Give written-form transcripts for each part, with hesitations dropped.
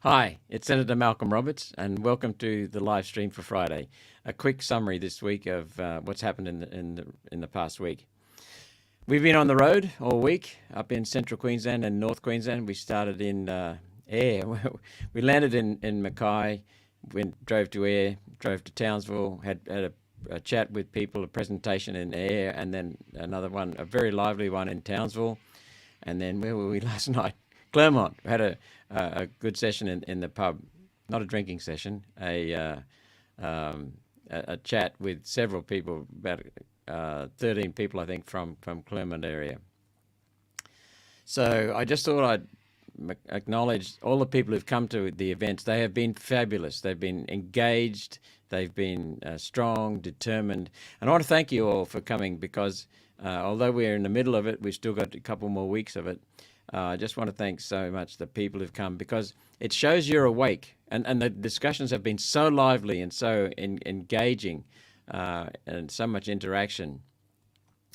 Hi, it's Senator Malcolm Roberts, and welcome to the live stream for Friday. A quick summary this week of what's happened in the past week. We've been on the road all week up in Central Queensland and North Queensland. We started in Ayr. We landed in Mackay, drove to Ayr, drove to Townsville, had a chat with people, a presentation in Ayr, and then another one, a very lively one in Townsville. And then where were we last night? Claremont. We had a good session in the pub, not a drinking session, a chat with several people, about 13 people, I think, from Claremont area. So I just thought I'd acknowledge all the people who've come to the events. They have been fabulous. They've been engaged. They've been strong, determined. And I want to thank you all for coming because although we're in the middle of it, we've still got a couple more weeks of it. I just want to thank so much the people who've come because it shows you're awake, and the discussions have been so lively and so engaging and so much interaction.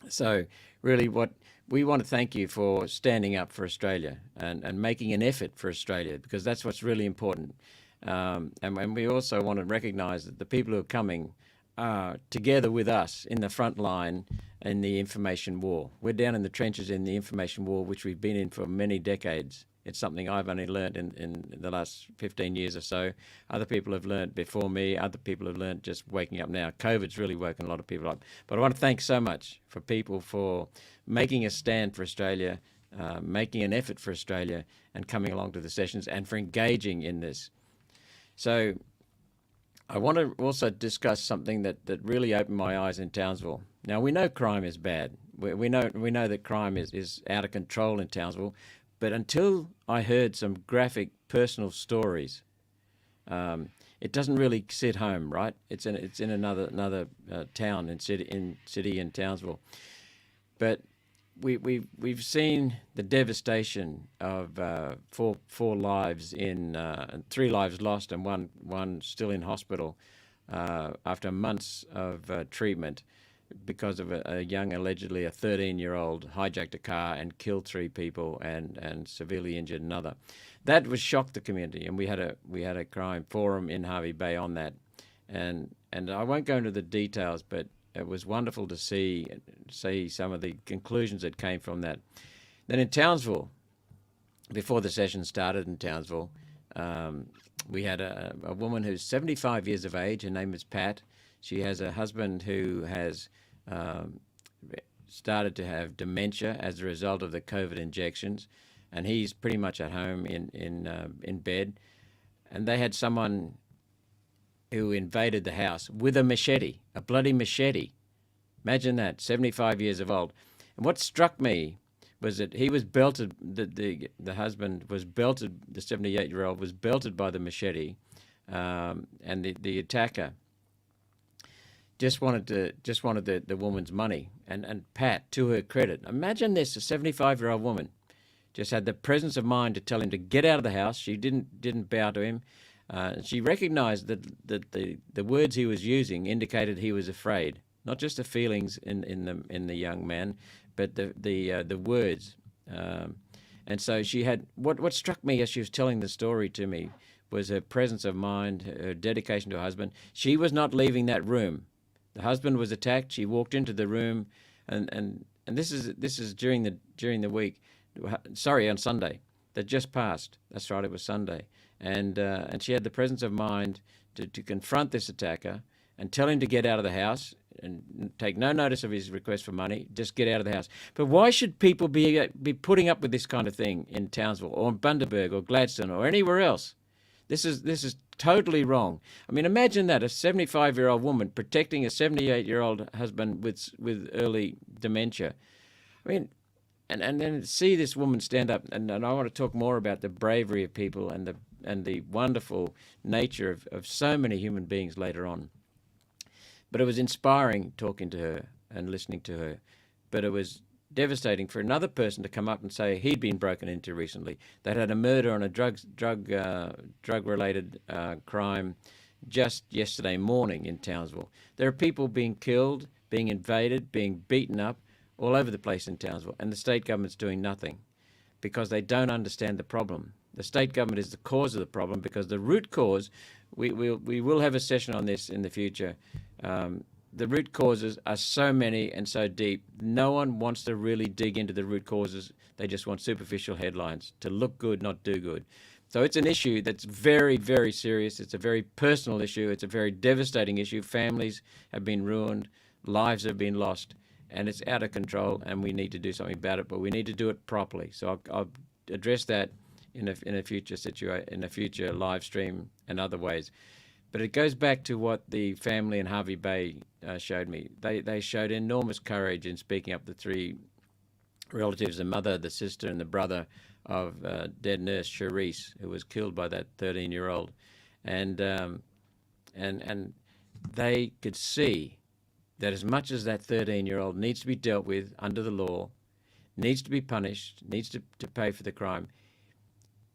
So really what we want to thank you for standing up for Australia and making an effort for Australia, because that's what's really important. And we also want to recognise that the people who are coming are together with us in the front line in the information war. We're down in the trenches in the information war, which we've been in for many decades. It's something I've only learned in the last 15 years or so. Other people have learned before me. Other people have learned just waking up now. COVID's really woken a lot of people up. But I want to thank so much for people for making a stand for Australia, making an effort for Australia and coming along to the sessions and for engaging in this. So I want to also discuss something that really opened my eyes in Townsville. Now, we know crime is bad. We know that crime is out of control in Townsville. But until I heard some graphic personal stories, it doesn't really sit home, right? It's in another town and city in Townsville. But we've seen the devastation of four lives in 3 lives lost and one still in hospital after months of treatment because of a young, allegedly a 13-year-old hijacked a car and killed 3 people and severely injured another. That was shocked the community, and we had a crime forum in Hervey Bay on that, and I won't go into the details, but it was wonderful to see some of the conclusions that came from that. Then in Townsville, before the session started in Townsville, we had a woman who's 75 years of age. Her name is Pat. She has a husband who has started to have dementia as a result of the COVID injections, and he's pretty much at home in bed. And they had someone who invaded the house with a machete, a bloody machete. Imagine that, 75 years of old. And what struck me was that he was belted, the husband was belted, the 78-year-old was belted by the machete, and the attacker just wanted the woman's money. And Pat, to her credit, imagine this, a 75-year-old woman just had the presence of mind to tell him to get out of the house. She didn't bow to him. She recognized that the words he was using indicated he was afraid, not just the feelings in the young man, but the words. And so she had what struck me as she was telling the story to me was her presence of mind, her dedication to her husband. She was not leaving that room. The husband was attacked. She walked into the room, and this is during the week. Sorry, on Sunday that just passed. That's right, it was Sunday, and she had the presence of mind to confront this attacker and tell him to get out of the house and take no notice of his request for money. Just get out of the house. But why should people be putting up with this kind of thing in Townsville or in Bundaberg or Gladstone or anywhere else? This is totally wrong. I mean, imagine that, a 75-year-old woman protecting a 78-year-old husband with early dementia. I mean, and then see this woman stand up, and I want to talk more about the bravery of people and the wonderful nature of so many human beings later on. But it was inspiring talking to her and listening to her. But it was devastating for another person to come up and say he'd been broken into recently. They'd had a murder on a drug-related crime just yesterday morning in Townsville. There are people being killed, being invaded, being beaten up all over the place in Townsville, and the state government's doing nothing because they don't understand the problem. The state government is the cause of the problem because the root cause, we will have a session on this in the future. The root causes are so many and so deep. No one wants to really dig into the root causes. They just want superficial headlines to look good, not do good. So it's an issue that's very, very serious. It's a very personal issue. It's a very devastating issue. Families have been ruined. Lives have been lost. And it's out of control, and we need to do something about it, but we need to do it properly. So I'll address that in a future live stream and other ways. But it goes back to what the family in Harvey Bay showed me. They showed enormous courage in speaking up the three relatives, the mother, the sister, and the brother of dead nurse Charisse, who was killed by that 13-year-old. And they could see that as much as that 13-year-old needs to be dealt with under the law, needs to be punished, needs to pay for the crime,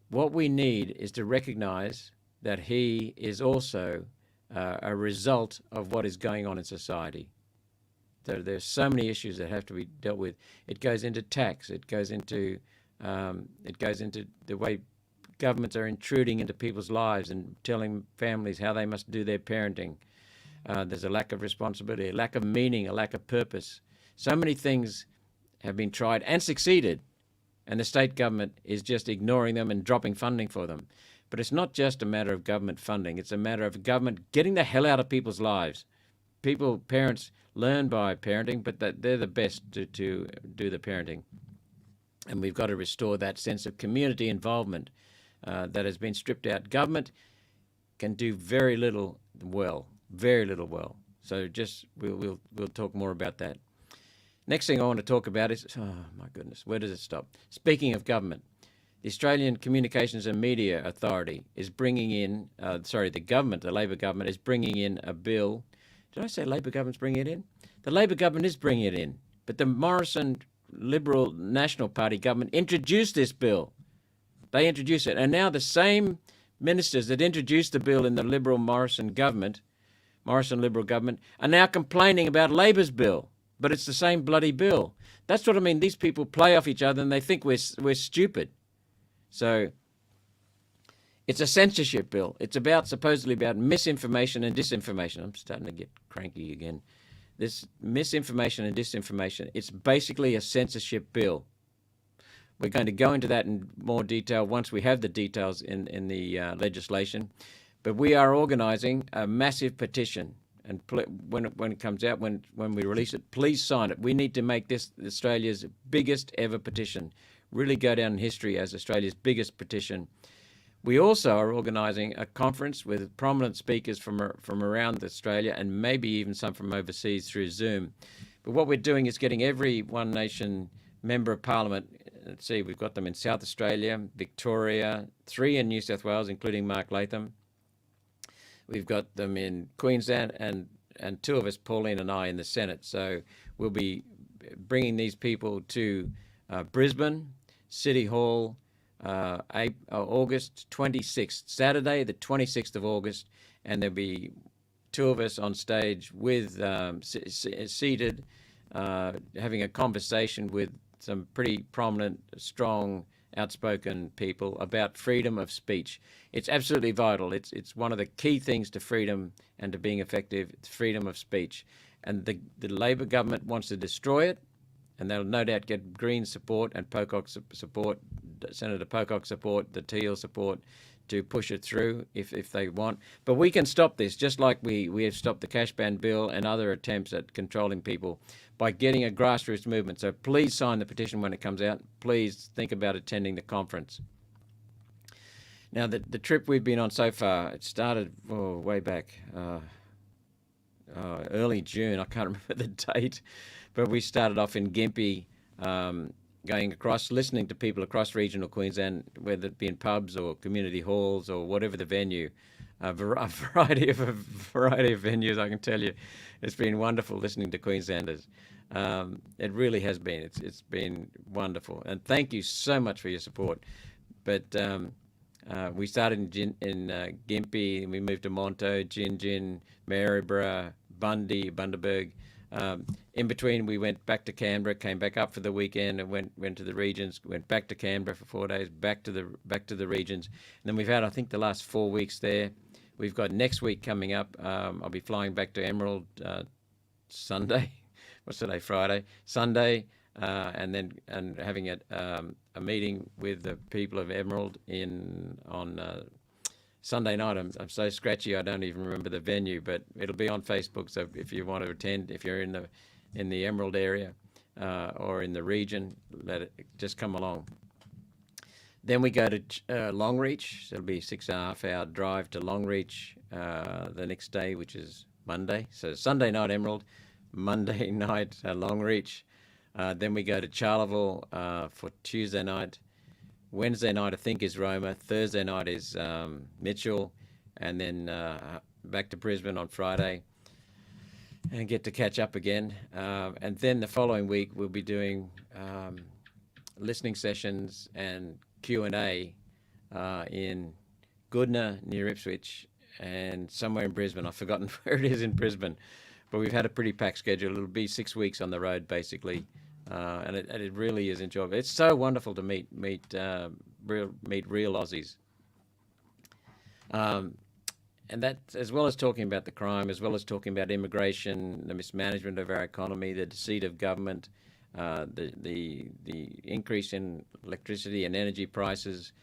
what we need is to recognize that he is also a result of what is going on in society. There's so many issues that have to be dealt with. It goes into tax. It goes into the way governments are intruding into people's lives and telling families how they must do their parenting. There's a lack of responsibility, a lack of meaning, a lack of purpose. So many things have been tried and succeeded, and the state government is just ignoring them and dropping funding for them. But it's not just a matter of government funding. It's a matter of government getting the hell out of people's lives. Parents learn by parenting, but that they're the best to do the parenting. And we've got to restore that sense of community involvement that has been stripped out. Government can do very little well. So just we'll talk more about that. Next thing I want to talk about is, oh my goodness, where does it stop? Speaking of government, the Australian Communications and Media Authority is bringing in, the Labor government is bringing in a bill. Did I say Labor government's bringing it in? The Labor government is bringing it in, but the Morrison Liberal National Party government introduced this bill. They introduced it, and now the same ministers that introduced the bill in the Liberal Morrison Liberal government, are now complaining about Labor's bill, but it's the same bloody bill. That's what I mean. These people play off each other and they think we're stupid. So it's a censorship bill. It's supposedly about misinformation and disinformation. I'm starting to get cranky again. This misinformation and disinformation, it's basically a censorship bill. We're going to go into that in more detail once we have the details in the legislation. But we are organising a massive petition, and when it comes out, when we release it, please sign it. We need to make this Australia's biggest ever petition, really go down in history as Australia's biggest petition. We also are organising a conference with prominent speakers from around Australia and maybe even some from overseas through Zoom. But what we're doing is getting every One Nation member of Parliament. Let's see, we've got them in South Australia, Victoria, 3 in New South Wales, including Mark Latham. We've got them in Queensland and 2 of us, Pauline and I, in the Senate. So we'll be bringing these people to Brisbane, City Hall, August 26th, Saturday, the 26th of August, and there'll be 2 of us on stage with seated, having a conversation with some pretty prominent, strong, outspoken people about freedom of speech. It's absolutely vital. It's one of the key things to freedom and to being effective. It's freedom of speech. And the Labor government wants to destroy it, and they'll no doubt get Green support and Pocock support, Senator Pocock support, the Teal support, to push it through if they want. But we can stop this, just like we have stopped the cash ban bill and other attempts at controlling people, by getting a grassroots movement. So please sign the petition when it comes out. Please think about attending the conference. Now, the trip we've been on so far, it started way back, early June. I can't remember the date, but we started off in Gympie, going across, listening to people across regional Queensland, whether it be in pubs or community halls or whatever the venue, a variety of venues. I can tell you, it's been wonderful listening to Queenslanders. It really has been. It's been wonderful, and thank you so much for your support. But we started in Gympie, and we moved to Monto, Gin, Maryborough, Bundaberg. In between, we went back to Canberra, came back up for the weekend, and went to the regions. Went back to Canberra for 4 days, back to the regions. And then we've had, I think, the last 4 weeks there. We've got next week coming up. I'll be flying back to Emerald Sunday. What's today? Friday, Sunday, and having a meeting with the people of Emerald on Sunday night. I'm so scratchy I don't even remember the venue, but it'll be on Facebook. So if you want to attend, if you're in the Emerald area or in the region, just come along. Then we go to Longreach. So it'll be a 6.5-hour drive to Longreach the next day, which is Monday. So Sunday night Emerald, Monday night Longreach. Then we go to Charleville for Tuesday night. Wednesday night, I think, is Roma. Thursday night is Mitchell. And then back to Brisbane on Friday and get to catch up again. And then the following week, we'll be doing listening sessions and Q&A in Goodna near Ipswich and somewhere in Brisbane. I've forgotten where it is in Brisbane. But we've had a pretty packed schedule. It'll be 6 weeks on the road, basically. And it really is enjoyable. It's so wonderful to meet real Aussies, and that, as well as talking about the crime, as well as talking about immigration, the mismanagement of our economy, the deceit of government, the increase in electricity and energy prices,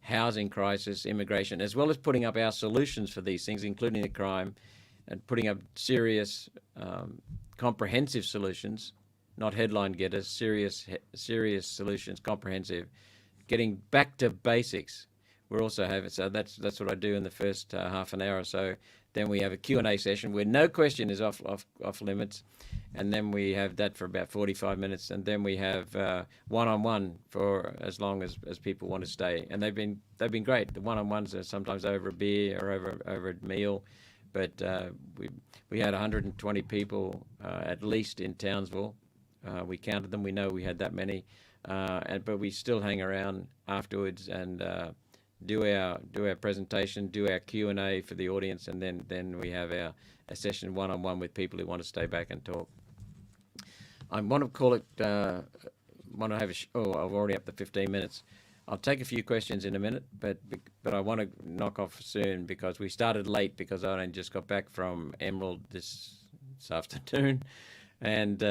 housing crisis, immigration, as well as putting up our solutions for these things, including the crime, and putting up serious, comprehensive solutions. Not headline getters, serious solutions, comprehensive, getting back to basics. We're also having, so that's what I do in the first half an hour or so. Then we have a Q&A session where no question is off limits, and then we have that for about 45 minutes, and then we have one-on-one for as long as people want to stay. And they've been great. The one-on-ones are sometimes over a beer or over a meal, but we had 120 people at least in Townsville. We counted them. We know we had that many, but we still hang around afterwards and do our presentation, do our Q&A for the audience, and then we have a session one-on-one with people who want to stay back and talk. I want to call it. Want to have I've already up to 15 minutes. I'll take a few questions in a minute, but I want to knock off soon because we started late because I only just got back from Emerald this afternoon, and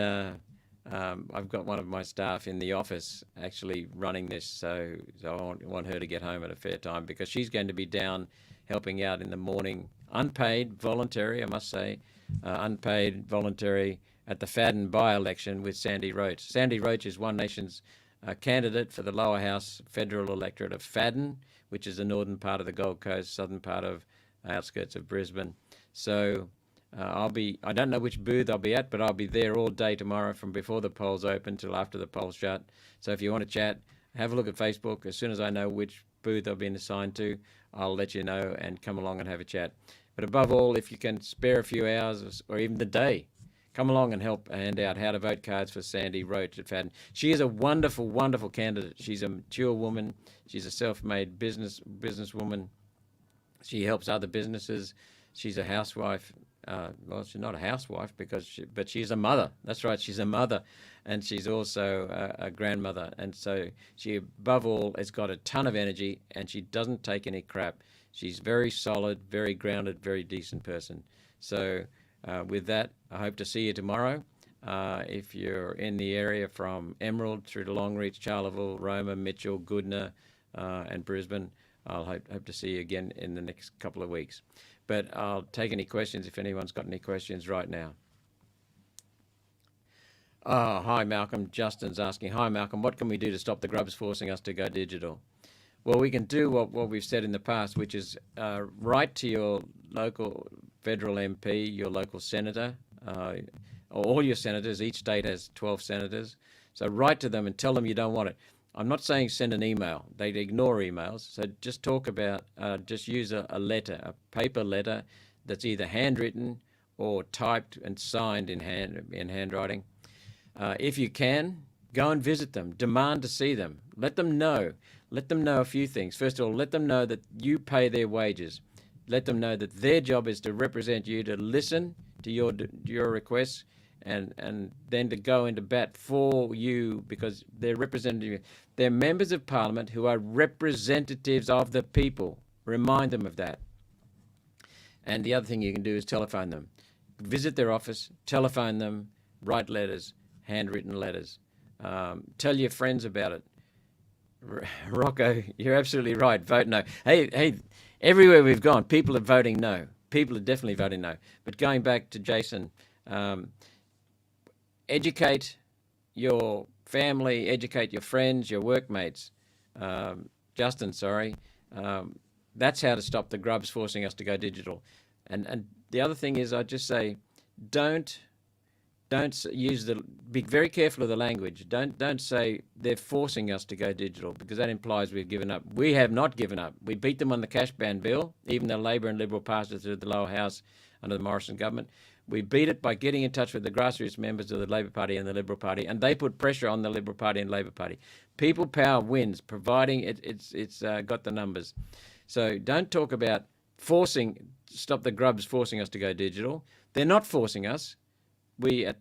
I've got one of my staff in the office actually running this, so I want her to get home at a fair time, because she's going to be down helping out in the morning, unpaid, voluntary, I must say, unpaid, voluntary, at the Fadden by-election with Sandy Roach. Sandy Roach is One Nation's candidate for the lower house federal electorate of Fadden, which is the northern part of the Gold Coast, southern part of outskirts of Brisbane. So I don't know which booth I'll be at, but I'll be there all day tomorrow from before the polls open till after the polls shut. So if you want to chat, have a look at Facebook. As soon as I know which booth I've been assigned to, I'll let you know and come along and have a chat. But above all, if you can spare a few hours or even the day, come along and help hand out how to vote cards for Sandy Roach at Fadden. She is a wonderful, wonderful candidate. She's a mature woman. She's a self-made businesswoman. She helps other businesses. She's a housewife. Well, she's not a housewife but she's a mother. That's right, she's a mother, and she's also a grandmother. And so she, above all, has got a ton of energy, and she doesn't take any crap. She's very solid, very grounded, very decent person. So with that, I hope to see you tomorrow. If you're in the area from Emerald through to Longreach, Charleville, Roma, Mitchell, Goodna, and Brisbane, I'll hope to see you again in the next couple of weeks. But I'll take any questions if anyone's got any questions right now. Oh, hi, Malcolm. Justin's asking, hi, Malcolm, what can we do to stop the grubs forcing us to go digital? Well, we can do what we've said in the past, which is write to your local federal MP, your local senator, or all your senators. Each state has 12 senators. So write to them and tell them you don't want it. I'm not saying send an email. They ignore emails. So just talk about, just use a letter, a paper letter that's either handwritten or typed and signed in handwriting. If you can, go and visit them. Demand to see them. Let them know. Let them know a few things. First of all, let them know that you pay their wages. Let them know that their job is to represent you, to listen to your requests, and then to go into bat for you, because they're representing you. They're members of parliament who are representatives of the people. Remind them of that. And the other thing you can do is telephone them. Visit their office, telephone them, write letters, handwritten letters. Tell your friends about it. Rocco, you're absolutely right. Vote no. Hey, everywhere we've gone, people are voting no. People are definitely voting no. But going back to Jason, educate your family, educate your friends, your workmates. Justin, sorry. That's how to stop the grubs forcing us to go digital. And the other thing is, I just say, don't use be very careful of the language. Don't say they're forcing us to go digital, because that implies we've given up. We have not given up. We beat them on the cash ban bill, even though Labor and Liberal passed it through the lower house under the Morrison government. We beat it by getting in touch with the grassroots members of the Labor Party and the Liberal Party, and they put pressure on the Liberal Party and Labor Party. People power wins, providing it's got the numbers. So don't talk about stop the grubs forcing us to go digital. They're not forcing us. They're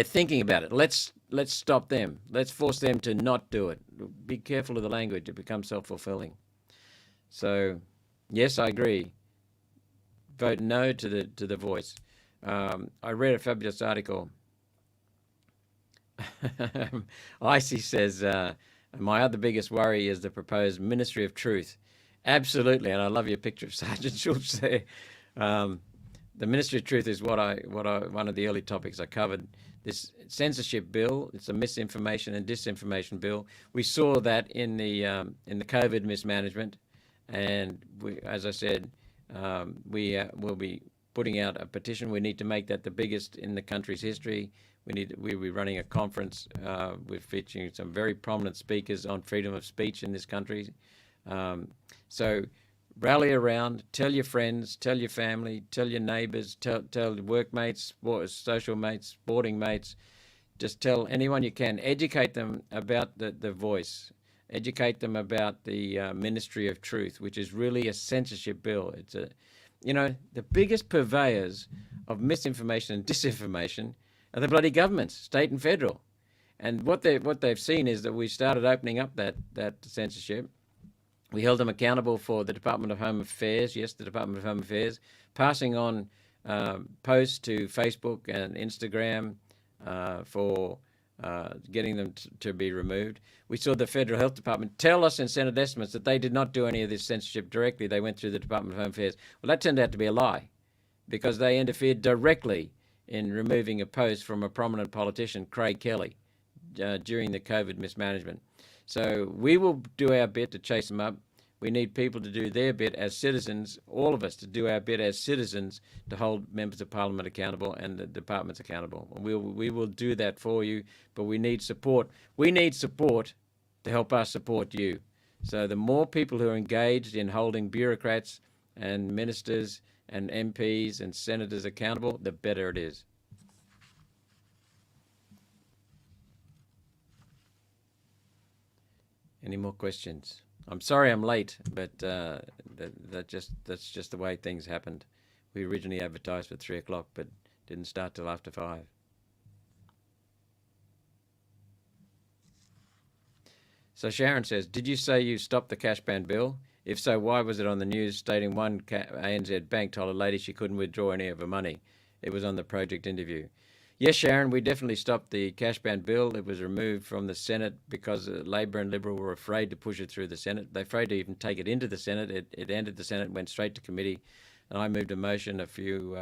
thinking about it. Let's stop them. Let's force them to not do it. Be careful of the language. It becomes self-fulfilling. So, yes, I agree. Vote no to the voice. I read a fabulous article. Icy says, my other biggest worry is the proposed Ministry of Truth. Absolutely, and I love your picture of Sergeant Schultz there. The Ministry of Truth is one of the early topics I covered. This censorship bill, it's a misinformation and disinformation bill. We saw that in the COVID mismanagement, and as I said, we will be putting out a petition. We need to make that the biggest in the country's history. We'll be running a conference. We're featuring some very prominent speakers on freedom of speech in this country. So rally around, tell your friends, tell your family, tell your neighbours, tell workmates, social mates, sporting mates. Just tell anyone you can. Educate them about the voice. Educate them about the Ministry of Truth, which is really a censorship bill. It's the biggest purveyors of misinformation and disinformation are the bloody governments, state and federal. And what they've seen is that we started opening up that censorship. We held them accountable for the Department of Home Affairs, yes, the Department of Home Affairs, passing on posts to Facebook and Instagram for getting them to be removed. We saw the Federal Health Department tell us in Senate estimates that they did not do any of this censorship directly. They went through the Department of Home Affairs. Well, that turned out to be a lie, because they interfered directly in removing a post from a prominent politician, Craig Kelly, during the COVID mismanagement. So we will do our bit to chase them up. We need people to do their bit as citizens, all of us to do our bit as citizens to hold members of Parliament accountable and the departments accountable. We will do that for you, but we need support. We need support to help us support you. So the more people who are engaged in holding bureaucrats and ministers and MPs and senators accountable, the better it is. Any more questions? I'm sorry I'm late, but that's just the way things happened. We originally advertised for 3 o'clock, but didn't start till after 5. So Sharon says, did you say you stopped the cash ban bill? If so, why was it on the news stating one ANZ bank told a lady she couldn't withdraw any of her money? It was on the Project interview. Yes, Sharon, we definitely stopped the cash ban bill. It was removed from the Senate because Labor and Liberal were afraid to push it through the Senate. They're afraid to even take it into the Senate. It entered the Senate, went straight to committee, and I moved a motion a few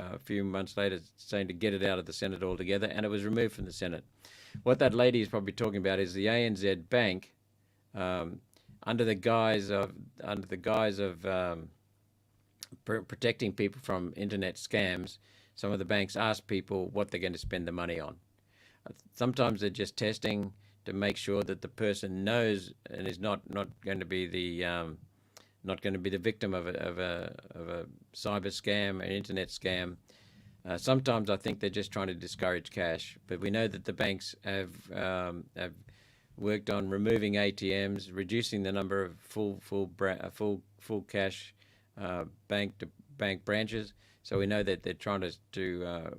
months later saying to get it out of the Senate altogether, and it was removed from the Senate. What that lady is probably talking about is the ANZ Bank, under the guise of protecting people from internet scams. Some of the banks ask people what they're going to spend the money on. Sometimes they're just testing to make sure that the person knows and is not going to be the victim of a cyber scam, an internet scam. Sometimes I think they're just trying to discourage cash, but we know that the banks have worked on removing ATMs, reducing the number of full cash bank to bank branches. So we know that they're trying to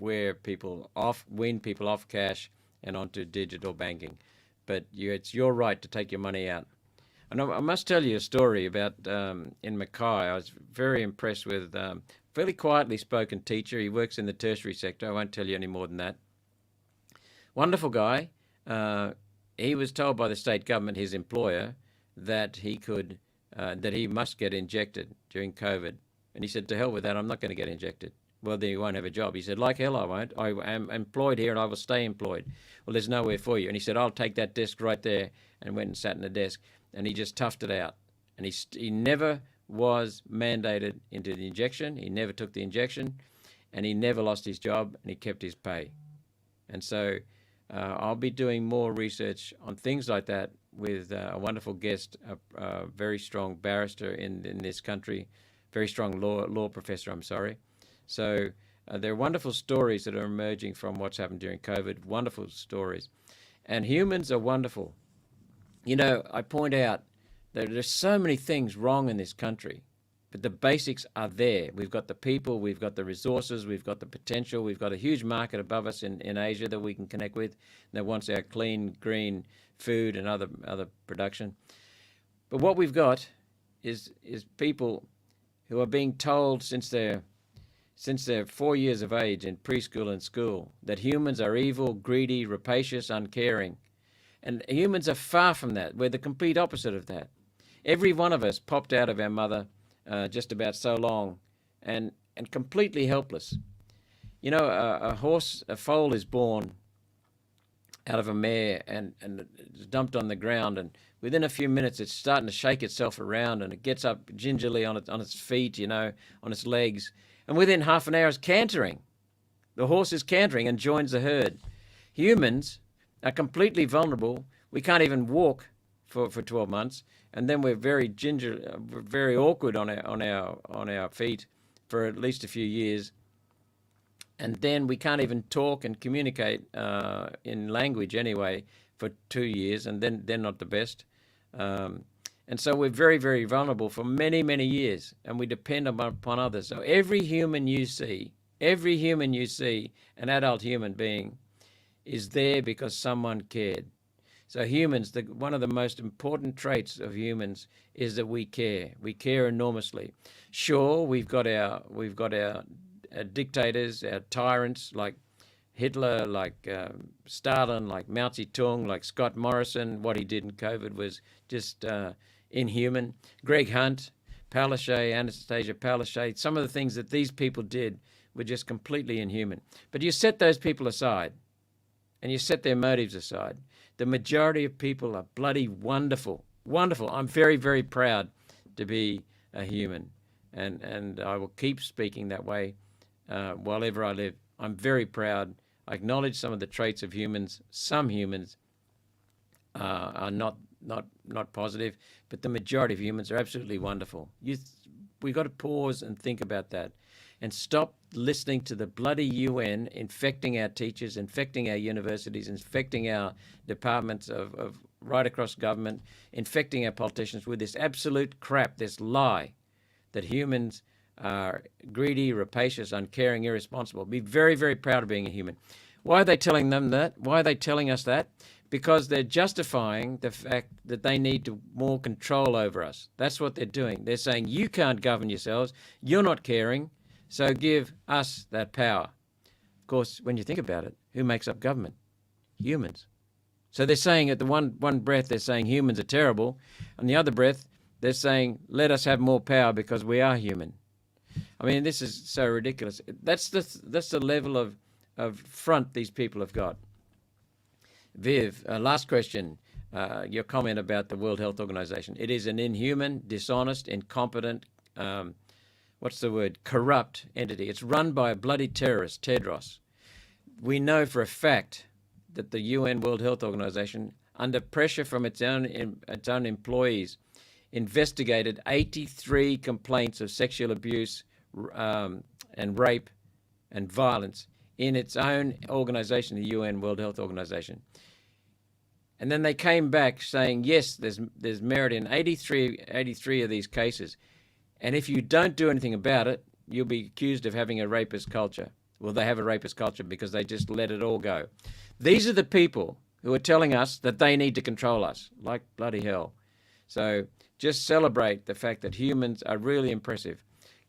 wean people off cash and onto digital banking. But it's your right to take your money out. And I must tell you a story about in Mackay. I was very impressed with a fairly quietly spoken teacher. He works in the tertiary sector. I won't tell you any more than that. Wonderful guy. He was told by the state government, his employer, that he must get injected during COVID. And he said, to hell with that, I'm not going to get injected. Well, then you won't have a job. He said, like hell I won't. I am employed here and I will stay employed. Well, there's nowhere for you. And he said, I'll take that desk right there, and went and sat in the desk. And he just toughed it out. And he never was mandated into the injection. He never took the injection. And he never lost his job, and he kept his pay. And so I'll be doing more research on things like that with a wonderful guest, a very strong barrister in this country, very strong law professor, I'm sorry. So there are wonderful stories that are emerging from what's happened during COVID, wonderful stories. And humans are wonderful. You know, I point out that there's so many things wrong in this country, but the basics are there. We've got the people, we've got the resources, we've got the potential, we've got a huge market above us in Asia that we can connect with that wants our clean, green food and other production. But what we've got is people who are being told since they're 4 years of age in preschool and school that humans are evil, greedy, rapacious, uncaring. And humans are far from that. We're the complete opposite of that. Every one of us popped out of our mother just about so long and completely helpless. You know, a foal is born out of a mare and it's dumped on the ground, and within a few minutes it's starting to shake itself around, and it gets up gingerly on its feet, you know, on its legs, and within half an hour it's cantering. The horse is cantering and joins the herd. Humans are completely vulnerable. We can't even walk for 12 months, and then we're very awkward on our feet for at least a few years. And then we can't even talk and communicate in language anyway for 2 years, and then they're not the best. And so we're very, very vulnerable for many, many years, and we depend upon others. So every human you see, an adult human being, is there because someone cared. So humans, one of the most important traits of humans is that we care. We care enormously. Sure, we've got our dictators, our tyrants like Hitler, like Stalin, like Mao Zedong, like Scott Morrison. What he did in COVID was just inhuman. Greg Hunt, Palaszczuk, Anastasia Palaszczuk, some of the things that these people did were just completely inhuman. But you set those people aside, and you set their motives aside. The majority of people are bloody wonderful. Wonderful. I'm very, very proud to be a human, and I will keep speaking that way while ever I live. I'm very proud. I acknowledge some of the traits of humans. Some humans are not positive, but the majority of humans are absolutely wonderful. We've got to pause and think about that, and stop listening to the bloody UN infecting our teachers, infecting our universities, infecting our departments of right across government, infecting our politicians with this absolute crap, this lie that humans are greedy, rapacious, uncaring, irresponsible. Be very, very proud of being a human. Why are they telling them that? Why are they telling us that? Because they're justifying the fact that they need more control over us. That's what they're doing. They're saying, you can't govern yourselves, you're not caring, so give us that power. Of course, when you think about it, who makes up government? Humans. So they're saying at the one breath, they're saying humans are terrible. On the other breath, they're saying, let us have more power because we are human. I mean, this is so ridiculous. That's the level of front these people have got. Viv, last question. Your comment about the World Health Organization. It is an inhuman, dishonest, incompetent, corrupt entity. It's run by a bloody terrorist, Tedros. We know for a fact that the UN World Health Organization, under pressure from its own employees, investigated 83 complaints of sexual abuse and rape and violence in its own organization, the UN World Health Organization. And then they came back saying, yes, there's merit in 83 of these cases. And if you don't do anything about it, you'll be accused of having a rapist culture. Well, they have a rapist culture because they just let it all go. These are the people who are telling us that they need to control us, like bloody hell. So just celebrate the fact that humans are really impressive.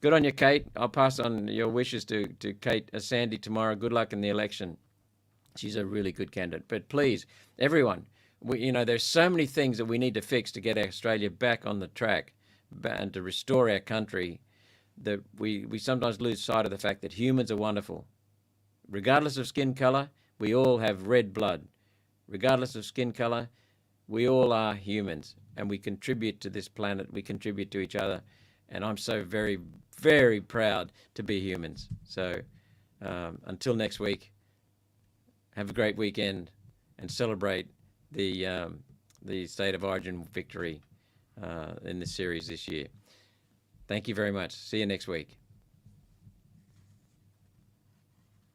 Good on you, Kate. I'll pass on your wishes to Kate Sandy tomorrow. Good luck in the election. She's a really good candidate. But please, everyone, there's so many things that we need to fix to get Australia back on the track and to restore our country, that we sometimes lose sight of the fact that humans are wonderful. Regardless of skin color, we all have red blood. Regardless of skin color, we all are humans, and we contribute to this planet. We contribute to each other, and I'm so very, very proud to be humans. So until next week, have a great weekend and celebrate the State of Origin victory in this series this year. Thank you very much. See you next week.